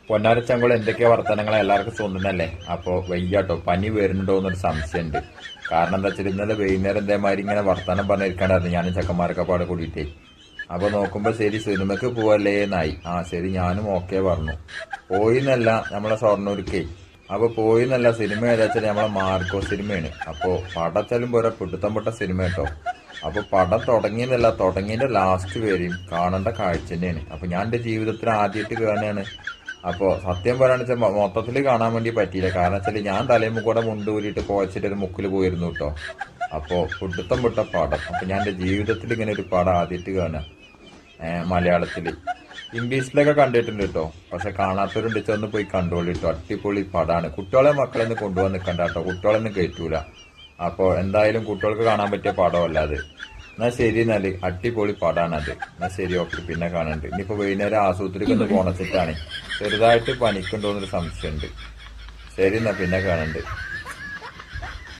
പൊന്നാരച്ചങ്കുളം എന്തൊക്കെയാ വർത്തമാനങ്ങൾ എല്ലാവർക്കും സ്വന്തന്നല്ലേ. അപ്പൊ വയ്യാട്ടോ പനി വരുന്നുണ്ടോ എന്നൊരു സംശയമുണ്ട്. കാരണം എന്താ വെച്ചാൽ ഇന്നലെ വൈകുന്നേരം ഇതേമാതിരി ഇങ്ങനെ വർത്തമാനം പറഞ്ഞിരിക്കാണ്ടായിരുന്നു ഞാനും ചെക്കന്മാരൊക്കെ പാടെ കൂടിയിട്ടേ. അപ്പൊ നോക്കുമ്പോ ശരി സിനിമക്ക് പോവല്ലേ എന്നായി. ആ ശരി ഞാനും ഓക്കെ പറഞ്ഞു. പോയിന്നല്ല നമ്മളെ സ്വർണ്ണൂർക്കേ. അപ്പൊ പോയിന്നല്ല സിനിമ ഏതാ വെച്ചാൽ നമ്മളെ മാർക്കോ സിനിമയാണ്. അപ്പൊ പടച്ചാലും പോരാ പിടുത്തം പൊട്ട സിനിമ കേട്ടോ. അപ്പൊ പടം തുടങ്ങിയെന്നല്ല തുടങ്ങിയതിന്റെ ലാസ്റ്റ് വരെയും കാണേണ്ട കാഴ്ച തന്നെയാണ്. അപ്പൊ ഞാൻ എന്റെ ജീവിതത്തിൽ ആദ്യമായിട്ട് കാണുകയാണ്. അപ്പൊ സത്യം പറയാന്ന് വെച്ചാൽ മൊത്തത്തിൽ കാണാൻ വേണ്ടി പറ്റിയില്ല. കാരണം വെച്ചാല് ഞാൻ തലേമ്പ് കൂടെ മുണ്ടൂരിയിട്ട് കുഴച്ചിട്ട് ഒരു മുക്കിൽ പോയിരുന്നു കേട്ടോ. അപ്പൊ പിടുത്തം വിട്ട പടം. അപ്പൊ ഞാൻ എന്റെ ജീവിതത്തിൽ ഇങ്ങനെ ഒരു പടം ആദ്യമായിട്ട് കാണുക. മലയാളത്തില് ഇംഗ്ലീഷിലൊക്കെ കണ്ടിട്ടുണ്ട് കേട്ടോ. പക്ഷെ കാണാത്തവരുണ്ട് ചെന്ന് പോയി കണ്ടോളൂ കേട്ടോ. അടിപൊളി പടാണ്. കുട്ടികളെ മക്കളൊന്നും കൊണ്ടുപോകാൻ നിൽക്കണ്ട കേട്ടോ. കുട്ടികളൊന്നും കയറ്റൂല. അപ്പൊ എന്തായാലും കുട്ടികൾക്ക് കാണാൻ പറ്റിയ പടമല്ല അത്. എന്നാ ശരി എന്നാല് അടിപൊളി പടാണത്. എന്നാ ശരി ഓക്കെ പിന്നെ കാണുന്നുണ്ട്. ഇനിയിപ്പോ വൈകുന്നേരം ആശുപത്രിക്ക് ഒന്ന് പോണച്ചിട്ടാണ്. ചെറുതായിട്ട് പനിക്കുണ്ടോന്നൊരു സംശയമുണ്ട്. ശരി എന്നാ പിന്നെ കാണുന്നുണ്ട്.